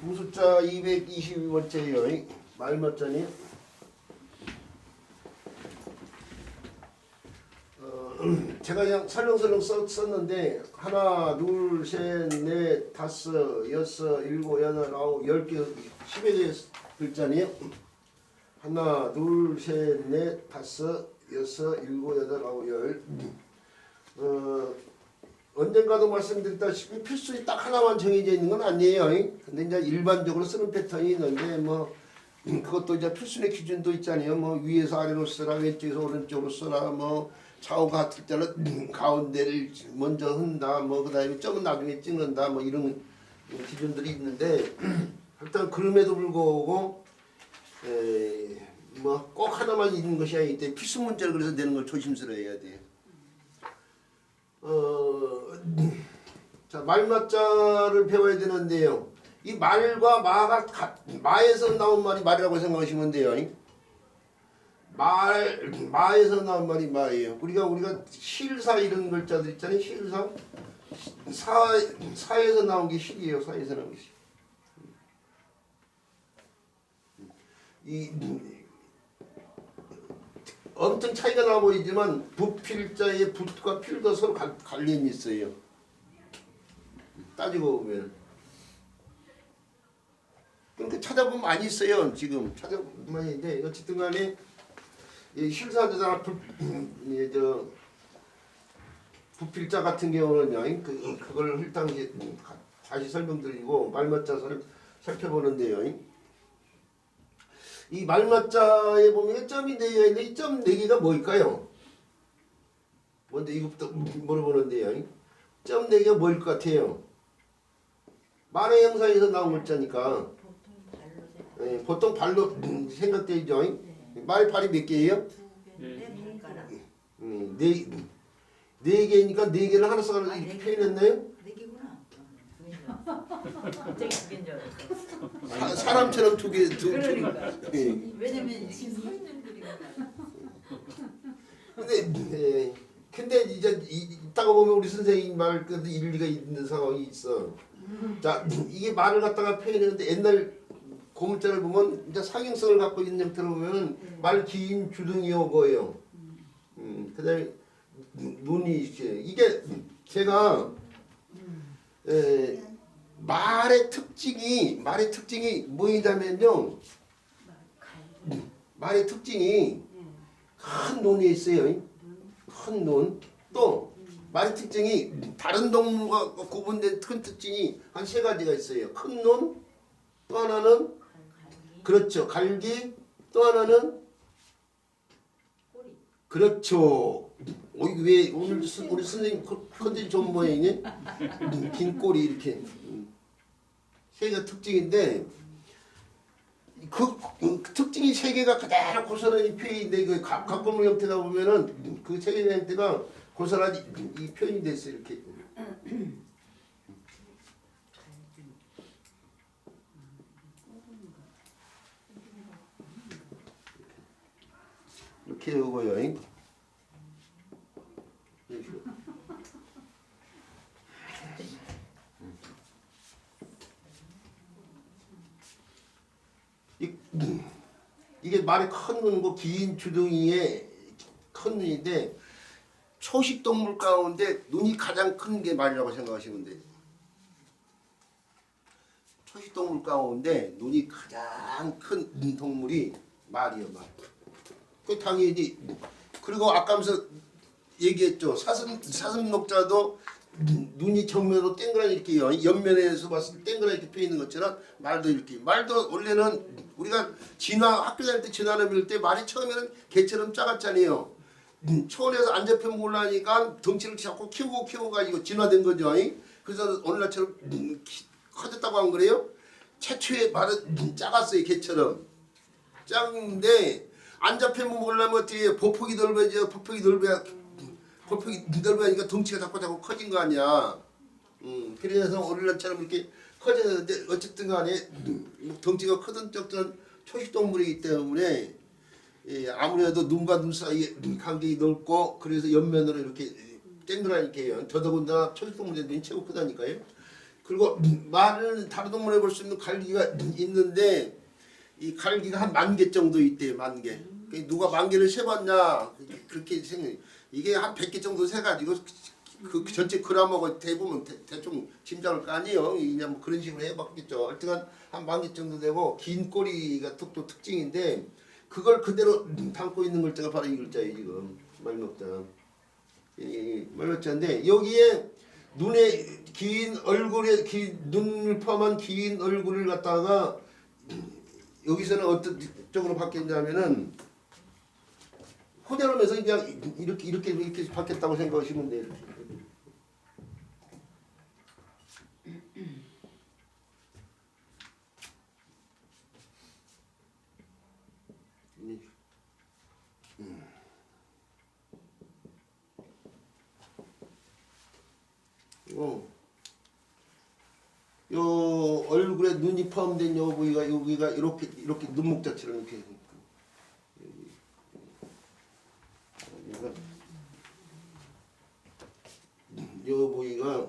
무숫자 222번째예요. 말맞자니. 제가 그냥 설렁설렁 썼는데 하나, 둘, 셋, 넷, 다섯, 여섯, 일곱, 여덟, 아홉, 10개, 10여 개 글자네요. 하나, 둘, 셋, 넷, 다섯, 여섯, 일곱, 여덟, 아홉, 열. 언젠가도 말씀드렸다시피 필수이 딱 하나만 정해져 있는 건 아니에요. 근데 이제 일반적으로 쓰는 패턴이 있는데 뭐 그것도 이제 필수의 기준도 있잖아요. 뭐 위에서 아래로 쓰라, 왼쪽에서 오른쪽으로 쓰라, 뭐 좌우 같을 때는 가운데를 먼저 흔다, 뭐 그다음에 점은 나중에 찍는다, 뭐 이런 기준들이 있는데 일단 그럼에도 불구하고 뭐 꼭 하나만 있는 것이 아니기 때문에 필수 문제를 그래서 내는 걸 조심스러워해야 돼요. 자, 말맞자를 배워야 되는데요. 이 말과 마가 마에서 나온 말이 말이라고 생각하시면 돼요. 마에서 나온 말이 마예요. 우리가 실사 이런 글자들 있잖아요. 실사. 사에서 나온 게 실이에요. 사에서 나온 게 실. 엄청 차이가 나 보이지만 부필자의 붓과 필도 서로 관련이 있어요. 따지고 보면. 그러니까 찾아보면 많이 있어요. 지금 찾아보면 많이 있는데 어쨌든 간에 실사자나 부필자 같은 경우는요. 그걸 일단 다시 설명드리고 말맞자서를 살펴보는데요. 이 말맞자에 보면 점이 4개가 있는데 이 점 4개가 뭘까요? 먼저 이것부터 물어보는데요. 점 4개가 뭐일 것 같아요? 말의 형상에서 나온 글자니까 보통 발로 생각되죠. 말 발이 몇 개예요? 네 개니까 4개를 하나 써가지고 이렇게 표현했나요? 4개구나. 갑자기 2개인 줄 알았어. 사람처럼 두 개. 그러니까. 왜냐면 지금 서 있는 글이니까. 근데 이제 이따가 보면 우리 선생님 말 그래도 일리가 있는 상황이 있어. 자, 이게 말을 갖다가 표현했는데 옛날 고문자를 보면 이제 상형성을 갖고 있는 형태로 보면 말 긴 주둥이 오고요. 그다음에 눈이 이게 제가 말의 특징이 뭐냐면요. 말의 특징이 큰 눈이 있어요. 큰 눈. 또 말의 특징이 다른 동물과 구분된 큰 특징이 한 3가지가 있어요. 큰 눈, 또 하나는 그렇죠. 갈기, 또 하나는 꼬리. 그렇죠. 왜 오늘 우리 선생님 컨디션 좋은 모양이니? 긴 꼬리 이렇게 3개가 특징인데 그 특징이 3개가 그대로 고스란히 표현인데 그 각본물 형태다 보면은 그 3개의 형태가 고스란히 이 표현이 됐어요. 이렇게. 이렇게 오고요. 이게 말의 큰 눈이고 긴 주둥이에 큰 눈인데 초식 동물 가운데 눈이 가장 큰 게 말이라고 생각하시면 돼요. 초식 동물 가운데 눈이 가장 큰 동물이 말이에요. 말. 그 당연히 그리고 아까 하면서 얘기했죠. 사슴녹자도 눈이 정면으로 땡그랗게 이렇게 옆면에서 봤을 때 땡그랗게 이렇게 펴있는 것처럼 말도 이렇게. 말도 원래는 우리가 학교 다닐 때 진화를 배울 때 말이 처음에는 개처럼 작았잖아요. 초원에서 안 잡히면 몰라니까 덩치를 자꾸 키우고 가지고 진화된 거죠. 그래서 오늘날처럼 커졌다고 한 거래요. 최초의 말은 작았어요. 개처럼. 작은데 안 잡히면 몰라면 어떻게 보폭이 넓어져. 보폭이 넓어야니까 덩치가 자꾸 커진 거 아니야. 그래서 오늘날처럼 이렇게 커졌는데 어쨌든 간에 덩치가 크든 적든 초식동물이기 때문에 아무래도 눈과 눈 사이에 간격이 넓고 그래서 옆면으로 이렇게 땡그라니까 해요. 더더군다나 초식동물의 눈이 최고 크다니까요. 그리고 말을 다른 동물에 볼 수 있는 갈기가 있는데 이 갈기가 한 10,000개 정도 있대요. 10,000개. 누가 10,000개를 세봤냐 그렇게 생각. 이게 한 100개 정도 세가지고 그 전체 그람하고 대부분 대충 짐작을 거 아니에요. 그냥 뭐 그런 식으로 해봤겠죠. 하여튼간 한 10,000개 정도 되고 긴 꼬리가 또 특징인데 그걸 그대로 담고 있는 글자가 바로 이 글자예요. 지금 말먹자. 이 말먹자인데 여기에 눈에 긴 얼굴에 눈을 포함한 긴 얼굴을 갖다가 여기서는 어떤 쪽으로 바뀌었냐면은 호대로면서 그냥 이렇게 바뀌었다고 생각하시면 돼요. 요 얼굴에 눈이 포함된 요 부위가 여기가 이렇게 눈목자처럼 이렇게 요 부위가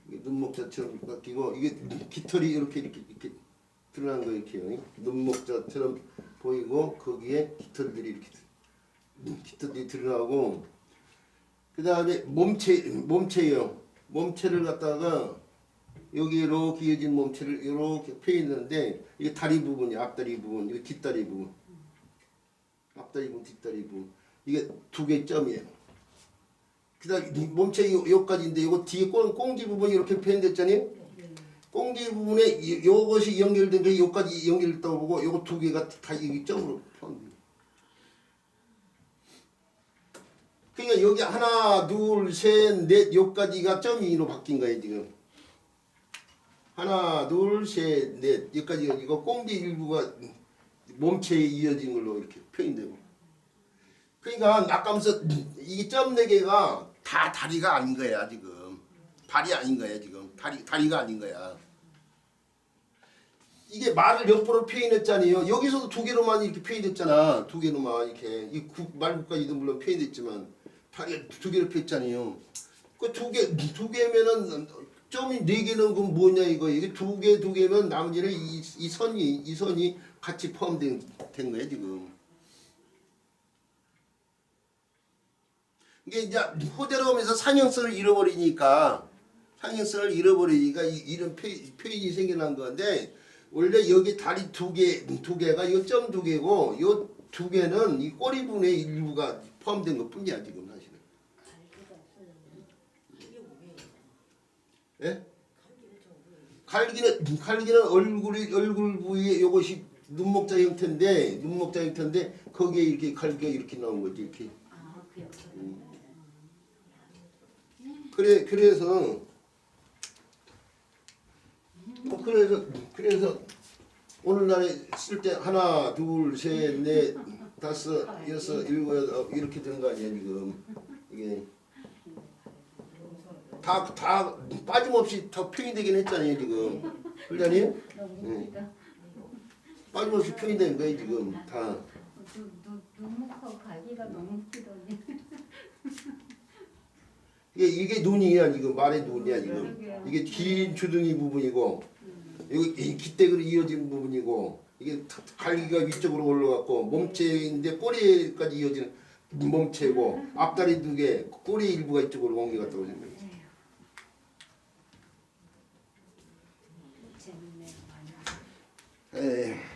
눈목자처럼 바뀌고 이게 깃털이 이렇게 드러난 거 이렇게요. 눈목자처럼 보이고 거기에 깃털들이 깃털이 드러나고 그 다음에 몸체요. 몸체를 갖다가 여기 이렇게 이어진 몸체를 이렇게 펴있는데 이게 다리 부분이 앞다리 부분, 이거 뒷다리 부분, 앞다리 부분, 뒷다리 부분 이게 2개 점이에요. 그다음 몸체 요까지인데 이거 뒤에 꽁지 부분이 이렇게 표현됐잖아요. 꽁지 부분에 요것이 연결된 게 요까지 연결됐다고 보고 요거 2개가 다 이 점으로 포함됩니다. 그러니까 여기 하나, 둘, 셋, 넷 요까지가 점으로 바뀐 거예요 지금. 하나, 둘, 셋, 넷 여기까지 이거 꽁지 일부가 몸체에 이어진 걸로 이렇게 표현되고. 그러니까 아까면서 이 점 4개가 다 다리가 아닌 거야 지금. 발이 아닌 거야 지금. 다리가 아닌 거야. 이게 말을 옆으로 표현했잖아요. 여기서도 2개로만 이렇게 표현됐잖아. 2개로만 이렇게 이 말국까지도 물론 표현됐지만 다리 2개로 표현했잖아요. 그 2개면은 점이 4개는 그럼 뭐냐 이거. 이게 2개면 나머지는 이 선이 같이 포함된 거야 지금. 이게 이제 호대로 오면서 상형성을 잃어버리니까 이런 표현이 생겨난 건데 원래 여기 다리 2개가 요 점 2개고 요 2개는 이 꼬리 부분의 일부가 포함된 것 뿐이야 지금 사실은. 예? 갈기는 얼굴 부위에 요것이 눈목자 형태인데 거기에 이렇게 갈기가 이렇게 나온 거지 이렇게. 그래서 오늘날에 쓸 때 하나, 둘, 셋, 넷, 다섯, 여섯, 일곱, 여덟 이렇게 되는 거 아니야 지금. 이게 다 빠짐없이 다 표현되긴 했잖아요 지금. 그러잖아요? 네. 빠짐없이 표현된 거예요 지금 다. 눈목하고 갈기가 너무 웃기더니. 이게 눈이야 지금 말의 눈이야 지금. 이게 긴 주둥이 부분이고 여기 깃대로 이어진 부분이고 이게 갈기가 위쪽으로 올라갔고 몸체인데 꼬리까지 이어지는 몸체고 앞다리 2개 꼬리 일부가 이쪽으로 옮겨갔다고 생각해요.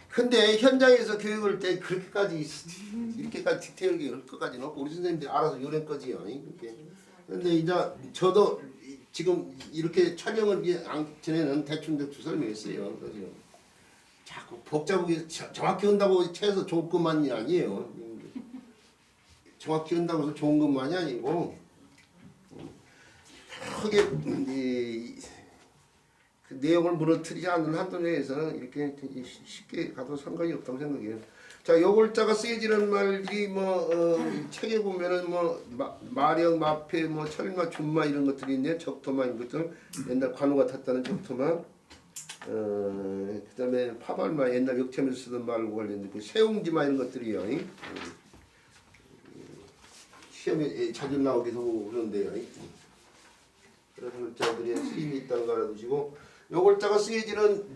근데 현장에서 교육을 때 이렇게까지 디테일하게 할 것까지는 없고 우리 선생님들이 알아서 요령 거지요. 근데 이제 저도 지금 이렇게 촬영을 전에는 대충 설명했어요. 그래서 자꾸 복잡하게 정확히 한다고 해서 좋은 것만이 아니에요. 정확히 한다고 해서 좋은 것만이 아니고 크게 그 내용을 무너뜨리지 않는 한도 내에서는 이렇게 쉽게 가도 상관이 없다고 생각해요. 자, 요 글자가 쓰여지는 말이 책에 보면은 마령, 마패, 철마, 준마 이런 것들이 있네. 적토마 이런 것들 옛날 관우가 탔다는 적토마. 그다음에 파발마 옛날 역체면서 쓰던 말과 관련된 그 세웅지마 이런 것들이요. 시험에 자주 나오기도 하고 그런데요. 그런 글자들의 쓰임이 있다는 거 알아두시고 요 글자가 쓰여지는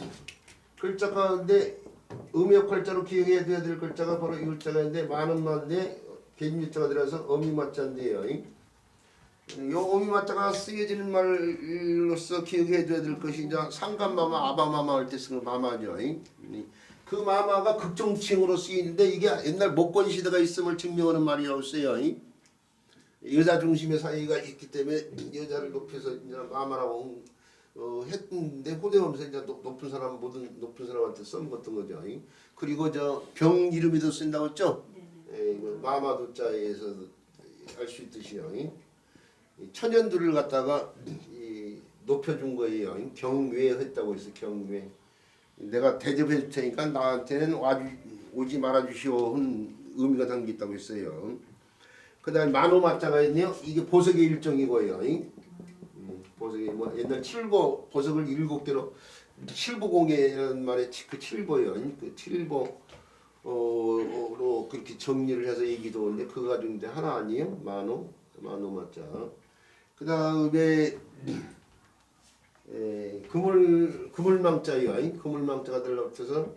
글자 가운데 음역할자로 기억해야 될 글자가 바로 이 글자가 있는데 많은 만데 개진자가 들어서 어미맞자인데요. 요 어미맞자가 쓰여지는 말로서 기억해야 될 것이 이제 상간마마 아바마마 할 때 쓰는 마마죠. 그 마마가 극정칭으로 쓰이는데 이게 옛날 목권 시대가 있음을 증명하는 말이라고 써요. 여자 중심의 사회가 있기 때문에 여자를 높여서 이제 마마라고 했는데 후대하면서 이제 높은 사람 모든 높은 사람한테 써먹었던 거죠. 그리고 저 병 이름에도 쓴다고 했죠. 마마도자에서 알 수 있듯이요. 천연두를 갖다가 높여준 거예요. 경외했다고 해서 경외. 내가 대접해 줄 테니까 나한테는 오지 말아 주시오 한 의미가 담겨 있다고 했어요. 그다음에 만호맞자가 있네요. 이게 보석의 일종이고요. 보석이 뭐 옛날 칠보 보석을 7개로 칠보공예라는 말에 그 칠보요. 그 칠보로 그렇게 정리를 해서 얘기도 오는데 그거 가지고 이제 하나 아니에요? 만호맞자. 그다음에 그물망자요. 그물망자가 들어붙어서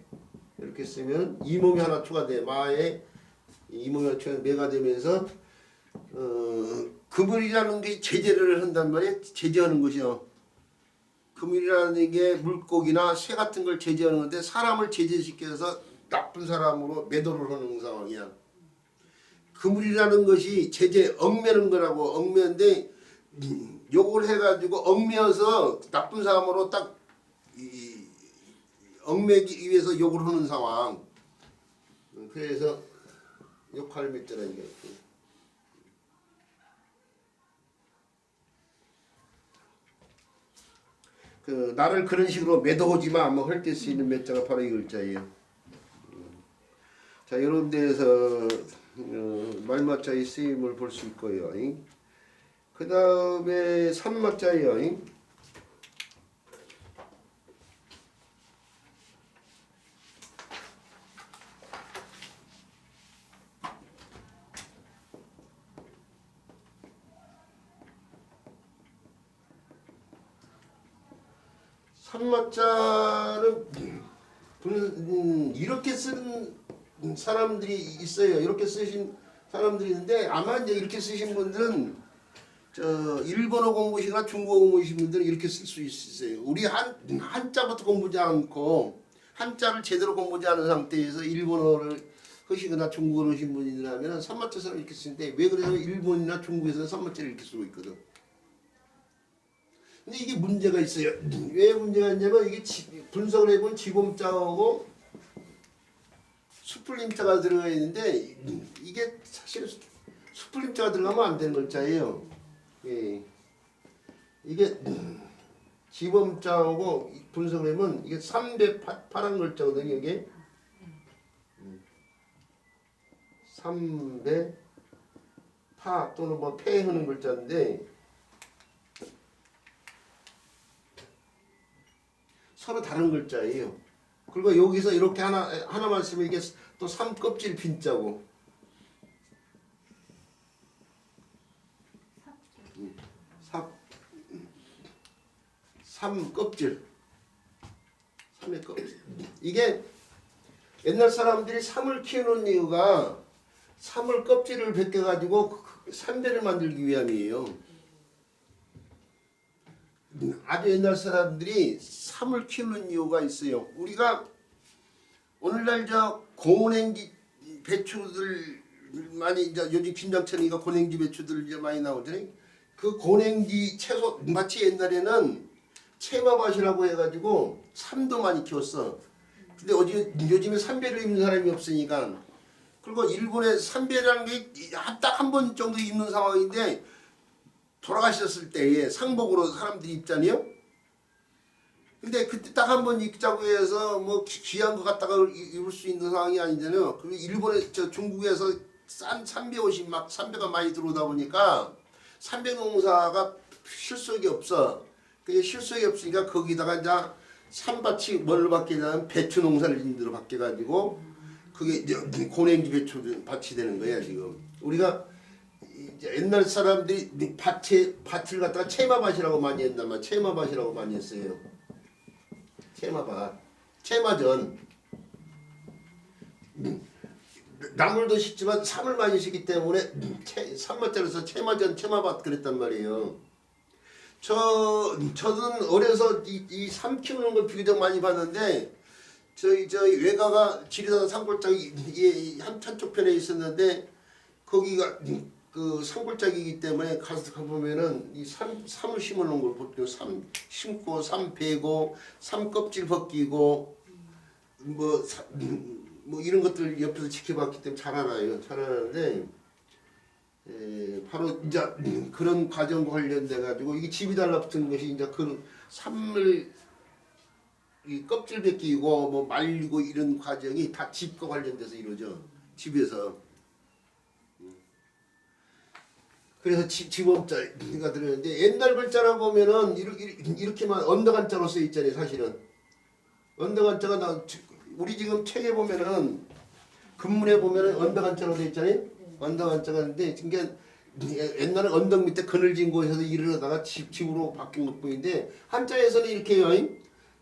이렇게 쓰면 이몽이 하나 추가돼. 마에 이몽이 하나 추가 매가 되면서 그물이라는 게 제재를 한단 말이에요. 제재하는 것이요. 그물이라는 게 물고기나 새 같은 걸 제재하는 건데 사람을 제재시켜서 나쁜 사람으로 매도를 하는 상황이야. 그물이라는 것이 제재 얽매는 거라고 얽매는데 욕을 해가지고 얽매어서 나쁜 사람으로 딱 얽매기 위해서 욕을 하는 상황. 그래서 욕할 맺자라는 게 있고. 그 나를 그런 식으로 매도하지 마, 뭐 할 때 쓰이는 맺자가 바로 이 글자예요. 자, 이런 데에서 말맞자의 쓰임을 볼 수 있고요. 그 다음에 산맞자예요. 산맞자는 이렇게 쓰는 사람들이 있어요. 이렇게 쓰신 사람들이 있는데 아마 이제 이렇게 쓰신 분들은 저 일본어 공부시거나 중국어 공부하신 분들은 이렇게 쓸 수 있어요. 우리 한자부터 공부하지 않고 한자를 제대로 공부하지 않은 상태에서 일본어를 하시거나 중국어를 하신 분이라면 산맞자처럼 이렇게 쓰는데 왜 그래요? 일본이나 중국에서는 산맞자를 이렇게 쓰고 있거든. 근데 이게 문제가 있어요. 왜 문제가 있냐면 이게 분석을 해보면 지범자하고 수풀림자가 들어가 있는데 이게 사실 수풀림자가 들어가면 안 되는 글자예요. 예. 이게 지범자하고 분석을 해보면 이게 3배 파란 글자거든요. 이게 3배 파 또는 뭐 패하는 글자인데 서로 다른 글자예요. 그리고 여기서 이렇게 하나만 쓰면 이게 또 3껍질 빈자고 3껍질 3의 껍질. 이게 옛날 사람들이 삼을 키우는 이유가 삼을 껍질을 벗겨가지고 삼배를 만들기 위함이에요. 아주 옛날 사람들이 삼을 키우는 이유가 있어요. 우리가 오늘날 저 고냉지 배추들 많이 이제 요즘 김장철이니까 고냉지 배추들 이제 많이 나오잖아요. 그 고냉지 채소 마치 옛날에는 채마밭이라고 해가지고 삼도 많이 키웠어. 근데 요즘에 삼배를 입는 사람이 없으니까 그리고 일본에 삼배라는 게 딱 한 번 정도 입는 상황인데 돌아가셨을 때에 상복으로 사람들이 입잖아요. 근데 그때 딱 한 번 입자고 해서 뭐 귀한 거 갖다가 입을 수 있는 상황이 아니잖아요. 그리고 일본에 중국에서 싼 삼배옷이 막 삼배가 많이 들어오다 보니까 삼배 농사가 실속이 없어. 그게 실속이 없으니까 거기다가 이제 삼밭이 뭘로 바뀌냐면 배추 농사를 인대로 바뀌어가지고 그게 이제 고냉지 배추 밭이 되는 거야 지금. 우리가 이제 옛날 사람들이 밭을 갖다가 채마밭이라고 많이 했단 말이야. 채마밭이라고 많이 했어요. 채마밭, 채마전. 나물도 심지만 삼을 많이 심기 때문에 삼마자로서 채마전, 채마밭 그랬단 말이에요. 저는 어려서 이 삼 키우는 걸 비교적 많이 봤는데 저희 외가가 지리산 산골짜기 한쪽 편에 있었는데 거기가 그 산골짜기이기 때문에 가보면은 이 삼을 심어놓은 걸 보통 삼 심고 삼 베고 삼 껍질 벗기고 뭐 이런 것들 옆에서 지켜봤기 때문에 잘 알아요. 잘 아는데 바로 이제 그런 과정과 관련돼 가지고 이게 집이 달라붙은 것이 이제 그 삼을 이 껍질 벗기고 뭐 말리고 이런 과정이 다 집과 관련돼서 이루어져. 집에서. 그래서 지범자가 들었는데 옛날 글자라 보면은 이렇게만 언덕한자로 써 있잖아요. 사실은 언덕한자가 우리 지금 책에 보면은 근문에 보면은 언덕한자로 돼 있잖아요. 언덕한자가 있는데 그러니까 옛날에 언덕 밑에 그늘진 곳에서 일을 하다가 집으로 바뀐 것뿐인데 한자에서는 이렇게요.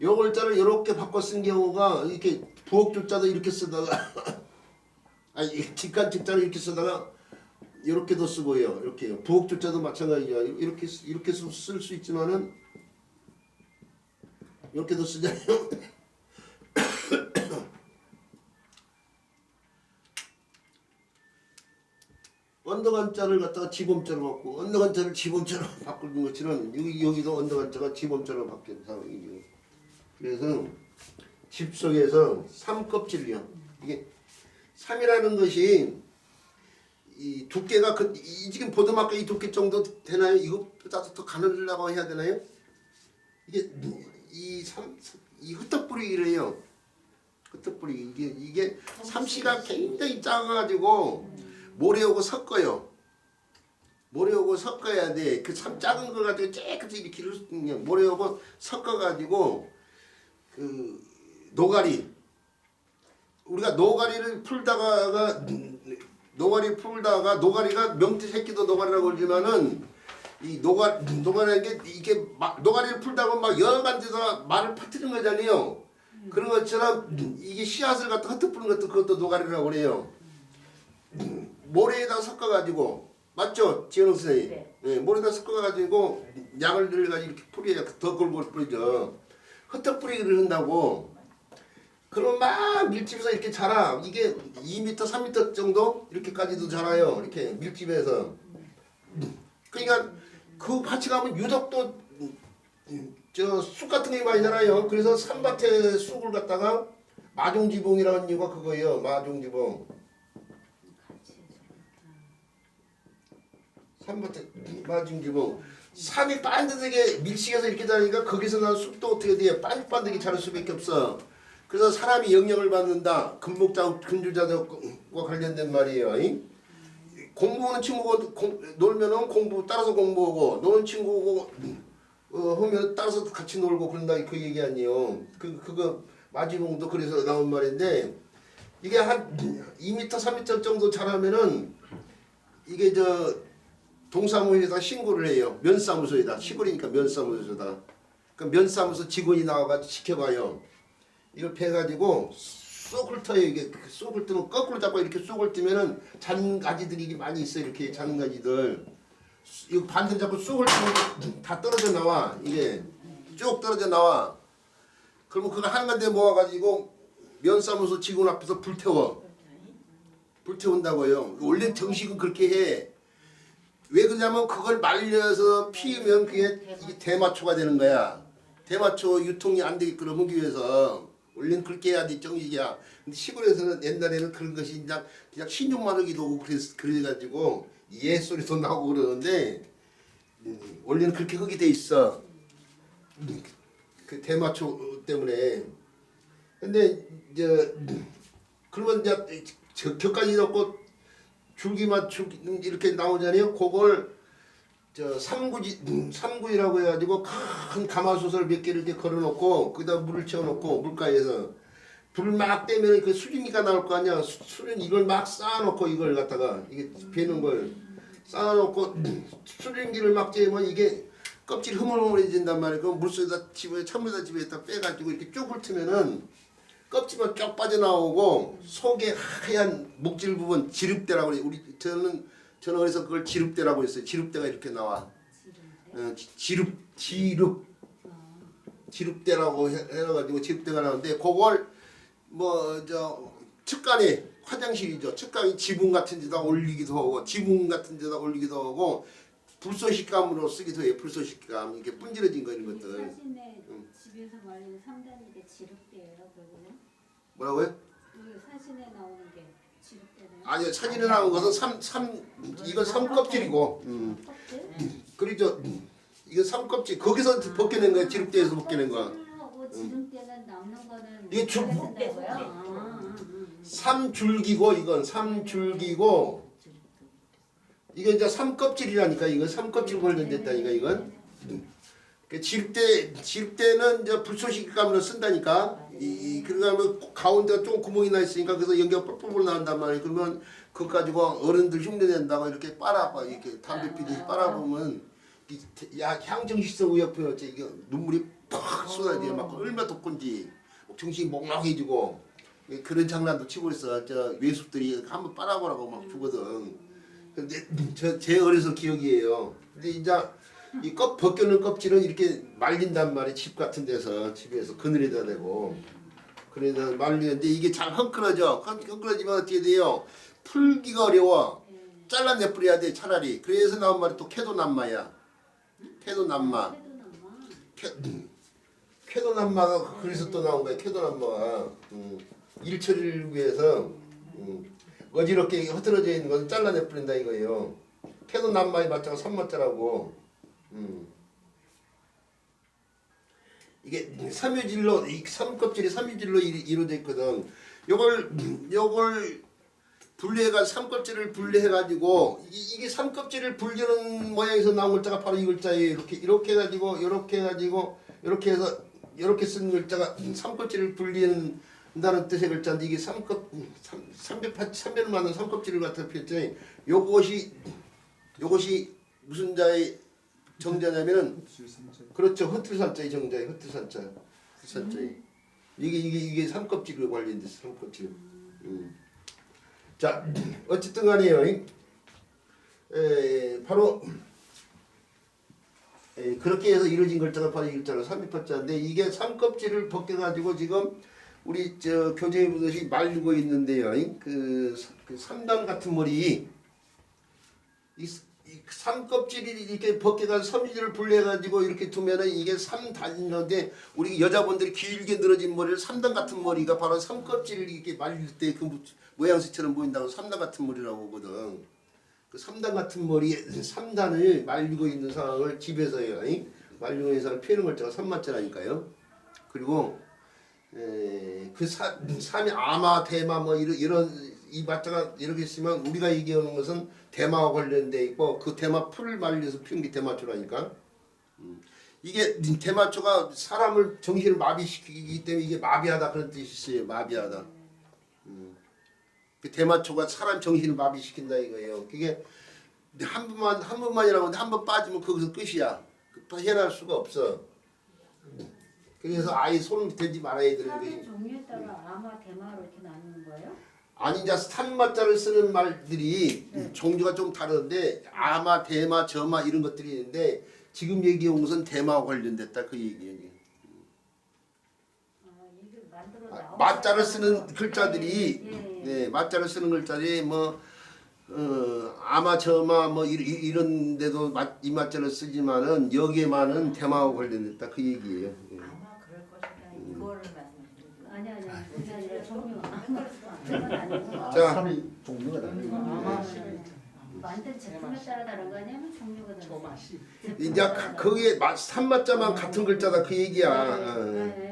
요 글자를 이렇게 바꿔 쓴 경우가 이렇게 부엌조자도 이렇게 쓰다가 아니 직간 직자를 이렇게 쓰다가 이렇게도 쓰고요. 이렇게요. 부엌조자도 마찬가지야. 이렇게 쓸 수 있지만은 이렇게도 쓰잖아요. 언덕한자를 갖다가 지범자로 바꾸고 언덕한자를 지범자로 바꾸는 것처럼 여기도 언덕한자가 지범자로 바뀐 상황이죠. 그래서 집 속에서 삼껍질이요. 이게 삼이라는 것이 이 두께가 지금 보드마크 이 두께 정도 되나요? 이것보다 더 가늘려고 해야 되나요? 이게 이 흩어뿌리기래요. 흩어뿌리기 이게 삼씨가 굉장히 작아가지고 모래하고 섞어요. 모래하고 섞어야 돼. 그 참 작은 걸 가지고 깨끗이 이렇게 모래하고 섞어가지고 그 노가리 우리가 노가리를 풀다가 노가리가 명태 새끼도 노가리라고 그러지만은 이 노가리라는 게 이게 노가리를 풀다가 막 여러 간데다가 말을 퍼뜨리는 거잖아요. 그런 것처럼 이게 씨앗을 갖다 흩어푸는 것도 그것도 노가리라고 그래요. 모래에다 섞어가지고 맞죠, 지현욱 선생님? 네. 네, 모래에다 섞어가지고 약을 들여가지고 이렇게 뿌려야 더 골고루 뿌리죠. 흩어뿌리기를 한다고. 그러면 막 밀집해서 이렇게 자라. 이게 2m, 3m 정도 이렇게까지도 자라요. 이렇게 밀집해서. 그러니까 그 밭에 가면 유독 또 저 쑥 같은 게 많이 자라요. 그래서 산밭에 쑥을 갖다가 마종지봉이라는 이유가 그거예요. 마종지봉. 산밭에 마종지봉. 산이 반듯하게 밀식해서 이렇게 자라니까 거기서 난 쑥도 어떻게 돼요? 반듯반듯하게 자랄 수밖에 없어. 그래서 사람이 영향을 받는다. 근주자들과 관련된 말이에요. 공부하는 친구가 놀면은 공부 따라서 공부하고 노는 친구고 하면 따라서 같이 놀고 그런다 그 얘기 아니에요. 그거 마지봉도 그래서 나온 말인데 이게 한 2m, 3m 정도 자라면은 이게 동사무소에다 신고를 해요. 면사무소에다. 시골이니까 면사무소에다. 그 면사무소 직원이 나와가지고 지켜봐요. 이걸 패가지고 쏙을 터요. 이게 쏙을 뜨면 거꾸로 잡고 이렇게 쏙을 뜨면은 잔가지들이 이게 많이 있어요. 이렇게 잔가지들. 이거 반대로 잡고 쏙을 뜨면 다 떨어져 나와. 이게 쭉 떨어져 나와. 그러면 그걸 한 군데 모아가지고 면사무소 직원 앞에서 불태워. 불태운다고요. 원래 정식은 그렇게 해. 왜 그러냐면 그걸 말려서 피우면 그게 이게 대마초가 되는 거야. 대마초 유통이 안 되게끔 하기 위해서 원래는 그렇게 해야 돼 정식이야. 근데 시골에서는 옛날에는 그런 것이 그냥 신용마르기도 오고 그래가지고 예소리도 나오고 그러는데 원래는 그렇게 하게 돼 있어. 그 대마초 때문에. 근데 이제 그러면 이제 격까지 넣고 줄기만 이렇게 나오잖아요. 그걸 삼구이라고 해가지고 큰 가마솥을 몇 개를 이렇게 걸어놓고 거기다 물을 채워놓고 물가에서 불을 막 떼면 그 수증기가 나올 거 아니야. 수증 이걸 막 쌓아놓고 이걸 갖다가 이게 배는 걸 쌓아놓고 수증기를 막 쬐면 이게 껍질이 흐물흐물해진단 말이에요. 그 물속에다 집에 찬물에다 집에다 빼가지고 이렇게 쭉 훑으면은 껍질만 쫙 빠져나오고 속에 하얀 목질 부분 지릅대라고 그래요. 저는 어디서 그걸 지릅대라고 했어요. 지릅대가 이렇게 나와. 지릅대라고 해가지고 지릅대가 나오는데 그걸 뭐 저 측간에 화장실이죠. 측간이 지붕 같은 데다 올리기도 하고 지붕 같은 데다 올리기도 하고 불쏘식감으로 쓰기도 해요. 불쏘식감 이게 분질러진 거 이런 것들. 사진에 집에서 말리는 3단인데 지륵대예요, 그거는? 뭐라고요? 그 사진에 나오는 게 지륵대네요. 아니요 사진에 나온 것은 이건 삼껍질이고 그리죠. 이거 삼껍질 거기서 벗겨낸 거야. 지릅대에서 벗겨낸 거야. 하고 지름대는 남는 거는 이게 줄- 쓴다고요? 삼줄기고 이건 삼줄기고 이게 이제 삼껍질이라니까 이거 삼껍질 관련됐다니까 이건. 그 지릅대는 이제 불쏘시감으로 쓴다니까. 그러면 가운데가 좀 구멍이 나 있으니까 그래서 연기가 뻘뻘 나온단 말이에요. 그러면 그거 가지고 어른들 흉내낸다고 이렇게 빨아봐 이렇게 담배 피듯이 빨아보면 향정식성 의약표였지 이게 눈물이 팍 쏟아지게 막 얼마나 덥건지 정신이 몽롱해지고 그런 장난도 치고 있어. 저 외숙들이 한번 빨아보라고 막 주거든. 근데 제 어려서 기억이에요. 근데 이제 이 벗겨놓은 껍질은 이렇게 말린단 말이에요. 집 같은 데서 집에서 그늘에다 대고 그래서 말리는데 이게 잘 헝클어져. 헝클어지면 어떻게 돼요? 풀기가 어려워. 잘라내 뿌려야 돼 차라리. 그래서 나온 말이 또 캐도남마야. 캐도남마. 캐도남마가 그래서 또 나온 거야. 캐도남마가 일처리를 위해서 어지럽게 흐트러져 있는 것은 잘라내 뿌린다 이거예요. 캐도남마의 맞자가 3마자라고. 이게 삼유질로 이 삼껍질이 삼유질로 이루어져 있거든. 요걸 분리해가 삼껍질을 분리해가지고 이게 삼껍질을 불리는 모양에서 나온 글자가 바로 이 글자예요. 이렇게 해가지고 이렇게 해서 이렇게 쓴 글자가 삼껍질을 분리한다는 뜻의 글자인데 이게 삼배를 만든 삼껍질을 갖다 폈더니 요것이 무슨 자의 정자냐면은 그렇죠. 허틀산자의 정자예요. 허틀산자. 이게 삼껍질과 관련돼서 삼껍질. 자, 어쨌든 간에요. 바로 그렇게 해서 이루어진 글자가 바로 이 글자로 삼비파자인데 이게 삼껍질을 벗겨가지고 지금 우리 저 교재에 보듯이 말리고 있는데요. 그 3단 같은 머리 이 삼껍질이 이렇게 벗겨가지고 섬유질을 분리해가지고 이렇게 두면은 이게 3단인데 우리 여자분들이 길게 늘어진 머리를 3단 같은 머리가 바로 삼껍질을 이렇게 말릴 때 그 모양새처럼 보인다고 3단 같은 머리라고 하거든. 그 3단 같은 머리에 3단을 말리고 있는 상황을 집에서요. 말리고 있는 상황을 피하는 글자가 3마자라니까요. 그리고 그 3이 아마 대마 뭐 이런 이 마자가 이렇게 있으면 우리가 얘기하는 것은 대마와 관련돼 있고 그 대마 풀을 말려서 피운 게 대마초라니까. 이게 대마초가 사람을 정신을 마비시키기 때문에 이게 마비하다 그런 뜻이 있어요. 마비하다. 그 대마초가 사람 정신을 마비시킨다 이거예요. 그게 한 번만이라고 하는데 한 번 빠지면 거기서 끝이야. 해낼 수가 없어. 그래서 아예 손을 대지 말아야 되는 거예요. 사진 종류에 따라 아마 대마로 이렇게 나누는 거예요? 아니 이제 산마자를 쓰는 말들이 종류가 좀 다른데 아마, 대마, 저마 이런 것들이 있는데 지금 얘기한 것은 대마와 관련됐다 그 얘기예요. 마자를 쓰는 글자들이 네, 마자를 쓰는 글자들이 뭐 아마, 저마 뭐 이런 데도 이 마자를 쓰지만은 여기에만은 대마와 관련됐다 그 얘기예요. 아마 그럴 것이다. 이거를 말씀드리는 아니야. 그게 아니라 종류. 자, 삼이 종류가 다르네. 만든 제품에 따라 다른 거 아니면 종류가 다른 이제 거기에 산마자만 같은 글자다 그 얘기야.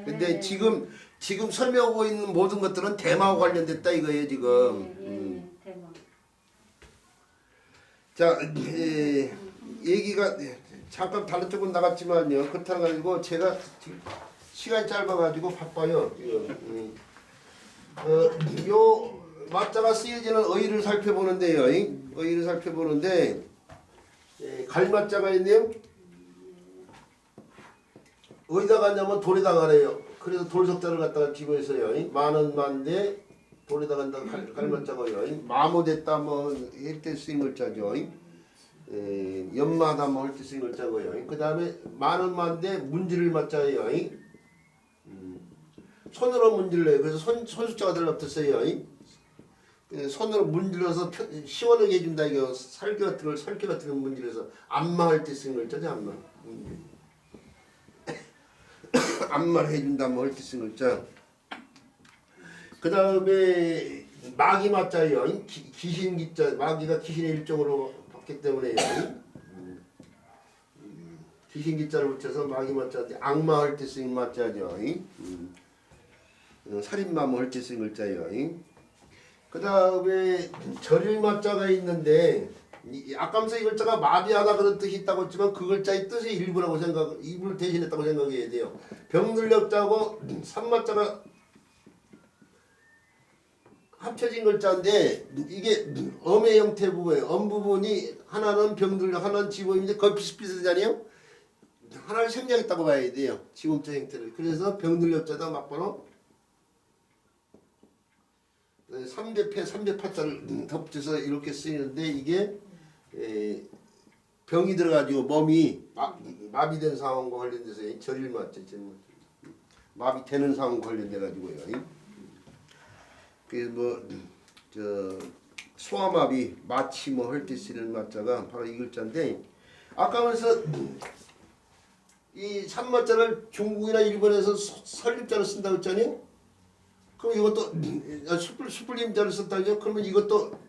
근데 지금 설명하고 있는 모든 것들은 대마와 관련됐다 이거예요 지금. 대마. 자, 얘기가 잠깐 다른 쪽으로 나갔지만요. 그렇다고 가지고 제가 지금 시간이 짧아가지고 바빠요. 지금. 요 마자가 쓰여지는 어휘를 살펴보는데요. 어휘를 살펴보는데 갈맞자가 있네요. 어디다 갔냐면 돌에다 가래요. 그래서 돌석자를 갖다가 집어있어요. 많은 만대 돌에다 간다 갈맞자고요. 마모됐다 뭐 헬때 쓰인 글자죠. 연마다 뭐 헬때 쓰인 글자고요. 그 다음에 많은 만대 문지를 맞자예요. 손으로 문질러요. 그래서 손숫자가 들어붙었어요. 손으로 문질러서 시원하게 해준다 이거. 살기 같은 걸 살기 같은 걸 문질러서 안마할 때 쓰는 글자죠. 안마. 안마를 해준다 뭐 할 때 쓰는 글자. 그 다음에 마기 맞자예요. 귀신 기자. 마기가 귀신의 일종으로 봤기 때문에 귀신 기자를 붙여서 마기 맞자인데 악마할 때 쓰는 맞자죠. 살인마 뭐 할 때 쓰는 글자예요. 그 다음에 절일 맞자가 있는데 아까면서 이 글자가 마비하다 그런 뜻이 있다고 했지만 그 글자의 뜻의 일부라고 일부를 대신했다고 생각해야 돼요. 병들력자하고 산맞자가 합쳐진 글자인데 이게 엄의 형태 부분이에요. 엄 부분이 하나는 병들력 하나는 지범인데 거의 비슷비슷하잖아요. 하나를 생략했다고 봐야 돼요. 지범자 형태를. 그래서 병들력자다 막번호 3대패 3대파자를 덧붙여서 이렇게 쓰이는데 이게 병이 들어가지고 몸이 마비된 상황과 관련돼서 절일맞죠. 마비되는 상황과 관련돼 가지고요. 그래서 뭐 소아마비 마취 뭐 할 때 쓰는 맞자가 바로 이 글자인데 아까 그래서 이 산맞자를 중국이나 일본에서 설립자로 쓴다고 했잖아요. 그럼 이것도 수풀림자를 썼다죠. 그러면 이것도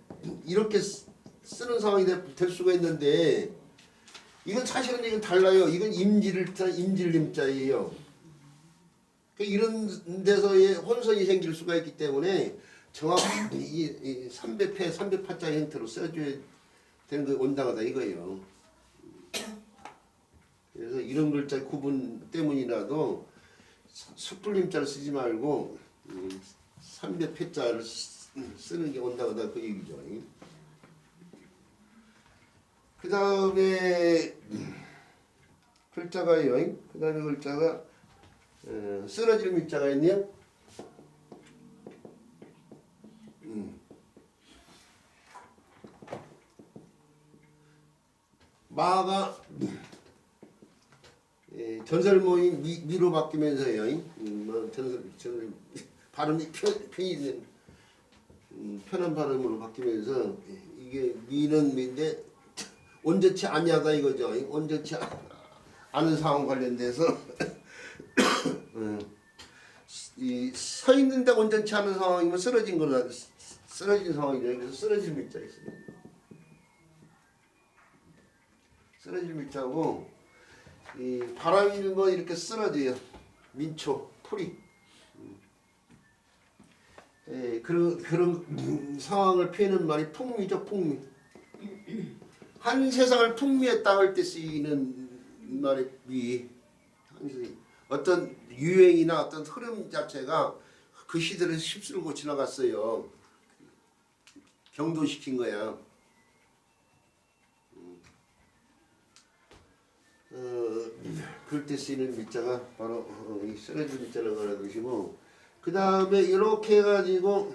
이렇게 쓰는 상황이 될 수가 있는데 이건 사실은 이건 달라요. 이건 임질림자예요. 이런 데서의 혼선이 생길 수가 있기 때문에 정확히 이 300패 300파자 형태로 써줘야 되는 게 온당하다 이거예요. 그래서 이런 글자 구분 때문이라도 수풀림자를 쓰지 말고 300패자를 쓰는 게 온당하다 그 얘기죠. 그 다음에 글자가요. 그 다음에 글자가 쓰러질 밑자가 있네요. 마가 전설모임 미로 바뀌면서요. 전설 발음이 편히 편한 발음으로 바뀌면서 이게 미는 미인데 온전치 아니하다 이거죠. 온전치 않은 상황 관련돼서 이 서 있는데 온전치 않은 상황이면 쓰러진 거라 쓰러진 상황이죠. 그래서 쓰러질 밑자 있습니다. 쓰러질 밑자고 이 바람이 뭐 이렇게 쓰러져요. 민초 풀이. 그런 상황을 표현하는 말이 풍미죠. 풍미. 한 세상을 풍미했다 할 때 쓰이는 말의 미. 어떤 유행이나 어떤 흐름 자체가 그 시대를 휩쓸고 지나갔어요. 경도시킨 거야. 그럴 때 쓰이는 밑자가 바로 이 쓰러진 밑자라고 하는 것이고 그 다음에 이렇게 해가지고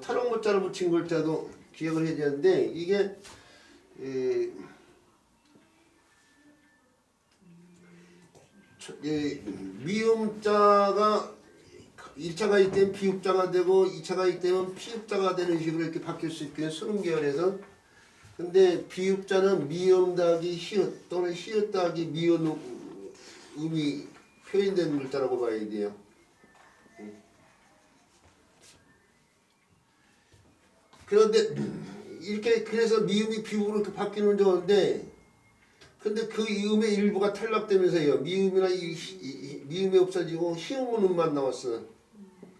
탈옥문자를 붙인 글자도 기억을 해야 되는데 이게 미음자가 1차가 있다면 비읍자가 되고 2차가 있다면 피읍자가 되는 식으로 이렇게 바뀔 수 있거든요. 수능 계열에서. 근데 비읍자는 미음 더하기 히읗 또는 히읗 더하기 미음 음이 표현되는 글자라고 봐야 돼요. 그런데 이렇게 그래서 미음이 비읍으로 이렇게 바뀌는 경우인데 근데 그 음의 일부가 탈락되면서요. 미음이나 미음이 없어지고 히읗 음만 나왔어.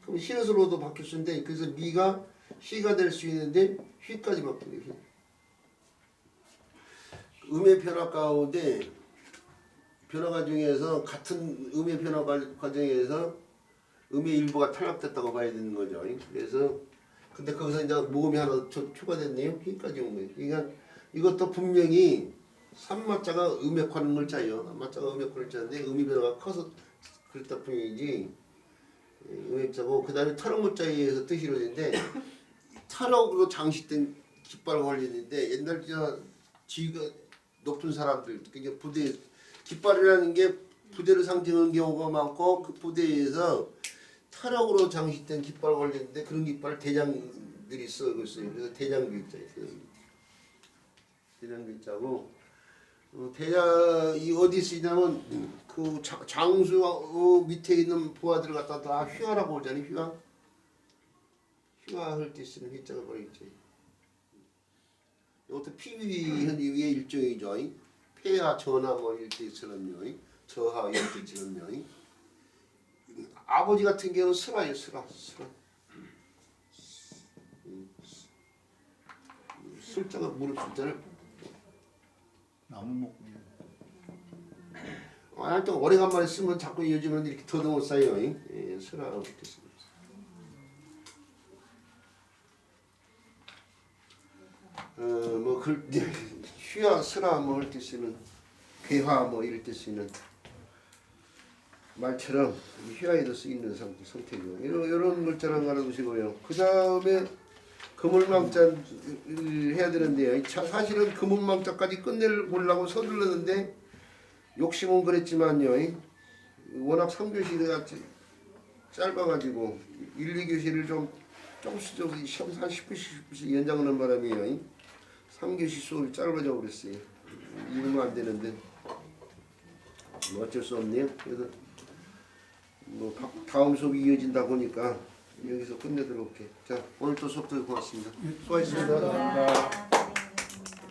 그럼 히읗으로도 바뀔 수 있는데 그래서 미가 히가 될 수 있는데 휘까지 바뀌는 음의 변화 가운데 변화 중에서 같은 음의 변화 과정에서 음의 일부가 탈락됐다고 봐야 되는 거죠. 그래서 근데 거기서 이제 모음이 하나 추가됐네요. 여기까지 온 거예요. 그러니까 이것도 분명히 3마자가 음역하는 글자예요. 마자가 음역하는 글자인데 음이 변화가 커서 그랬다 뿐이지 음역자고 그 다음에 탈옥문자에 의해서 뜻이 이루어지는데 탈옥으로 장식된 깃발을 걸리는데 옛날 지위가 높은 사람들 그러니까 부대 깃발이라는 게 부대를 상징하는 경우가 많고 그 부대에서 탈옥으로 장식된 깃발을 걸리는데 그런 깃발을 대장들이 쓰고 있어요. 그래서 대장길자예요. 대장길자고 대장 이 어디 쓰냐면 그 장수 밑에 있는 부하들을 갖다 다 휘하라고 그러잖아요. 휘하. 휘하할 때 쓰는 휘자가 바로 있죠. 이것도 피위의 일종이죠. 폐하, 전하 뭐 이럴 때 쓰는 저하 이럴 때 쓰는 아버지 같은 경우는 슬아예요. 슬아. 술자가 무릎 술자를 나무 먹고 하여튼 오래간만에 쓰면 자꾸 요즘은 이렇게 더듬어 쌓여요. 예, 슬아 이렇게 씁니다. 휘하, 슬아 뭐 할 때 쓰는 괴화 뭐 이럴 때 쓰는 말처럼 휘하에도 쓰이는 상태죠. 이런 글자를 알아두시고요. 그 다음에 그물망자를 해야 되는데요. 사실은 그물망자까지 끝내려고 서둘렀는데 욕심은 그랬지만요. 워낙 3교시가 짧아가지고 1, 2교시를 조금씩 한 10분씩 연장하는 바람에요. 3교시 수업이 짧아져 버렸어요. 이러면 안 되는데 뭐 어쩔 수 없네요. 그래서 뭐 다음 수업이 이어진다 보니까 여기서 끝내도록 할게요. 자, 오늘 또 수업도 고맙습니다. 수고하셨습니다. 감사합니다.